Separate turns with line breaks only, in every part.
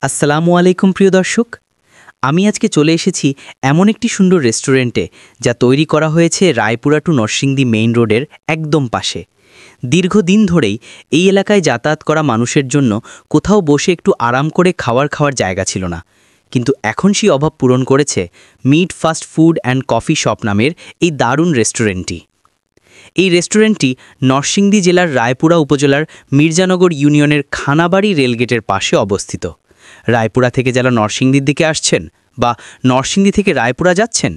আসসালামু আলাইকুম প্রিয় দর্শক, আমি আজকে চলে এসেছি এমন একটি সুন্দর রেস্টুরেন্টে যা তৈরি করা হয়েছে রায়পুরা টু নরসিংদী মেইন রোডের একদম পাশে। দীর্ঘদিন ধরেই এই এলাকায় যাতায়াত করা মানুষের জন্য কোথাও বসে একটু আরাম করে খাওয়ার জায়গা ছিল না, কিন্তু এখন সেই অভাব পূরণ করেছে meet fast food and coffee shop নামের এই দারুণ রেস্টুরেন্টটি। এই রেস্টুরেন্টটি নরসিংদী জেলার রায়পুরা উপজেলার মির্জানগর ইউনিয়নের খানাবাড়ি রেলগেটের পাশে অবস্থিত। রায়পুরা থেকে যারা নরসিংদীর দিকে আসছেন বা নরসিংদী থেকে রায়পুরা যাচ্ছেন,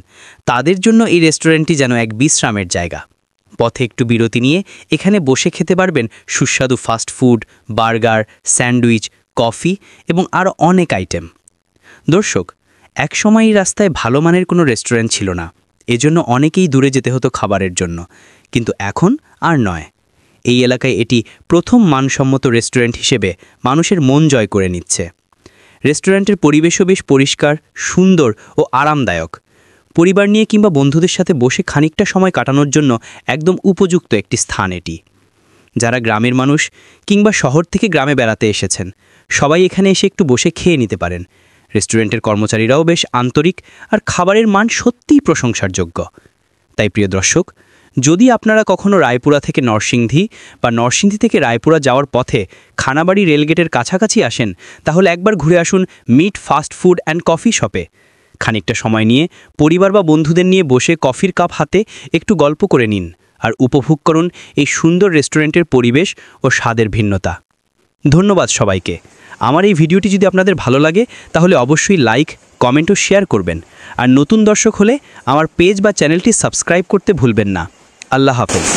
তাদের জন্য এই রেস্টুরেন্টটি যেন এক বিশ্রামের জায়গা। পথে একটু বিরতি নিয়ে এখানে বসে খেতে পারবেন সুস্বাদু fast food, burger, sandwich, coffee এবং আরও অনেক আইটেম। দর্শক, একসময় এই রাস্তায় ভালো মানের কোনো রেস্টুরেন্ট ছিল না, এজন্য অনেকেই দূরে যেতে হতো খাবারের জন্য, কিন্তু এখন আর নয়। এই এলাকায় এটি প্রথম মানসম্মত রেস্টুরেন্ট হিসেবে মানুষের মন জয় করে নিচ্ছে। রেস্টুরেন্টের পরিবেশও বেশ পরিষ্কার, সুন্দর ও আরামদায়ক। পরিবার নিয়ে কিংবা বন্ধুদের সাথে বসে খানিকটা সময় কাটানোর জন্য একদম উপযুক্ত একটি স্থান এটি। যারা গ্রামের মানুষ কিংবা শহর থেকে গ্রামে বেড়াতে এসেছেন, সবাই এখানে এসে একটু বসে খেয়ে নিতে পারেন। রেস্টুরেন্টের কর্মচারীরাও বেশ আন্তরিক আর খাবারের মান সত্যিই প্রশংসার যোগ্য। তাই প্রিয় দর্শক, যদি আপনারা কখনো রায়পুরা থেকে নরসিংদী বা নরসিংদী থেকে রায়পুরা যাওয়ার পথে খানাবাড়ি রেলগেটের কাছাকাছি আসেন, তাহলে একবার ঘুরে আসুন meet fast food and coffee শপে। খানিকটা সময় নিয়ে পরিবার বা বন্ধুদের নিয়ে বসে কফির কাপ হাতে একটু গল্প করে নিন আর উপভোগ করুন এই সুন্দর রেস্টুরেন্টের পরিবেশ ও স্বাদের ভিন্নতা। ধন্যবাদ সবাইকে। আমার এই ভিডিওটি যদি আপনাদের ভালো লাগে তাহলে অবশ্যই লাইক, কমেন্ট ও শেয়ার করবেন। আর নতুন দর্শক হলে আমার পেজ বা চ্যানেলটি সাবস্ক্রাইব করতে ভুলবেন না। আল্লাহ হাফেজ।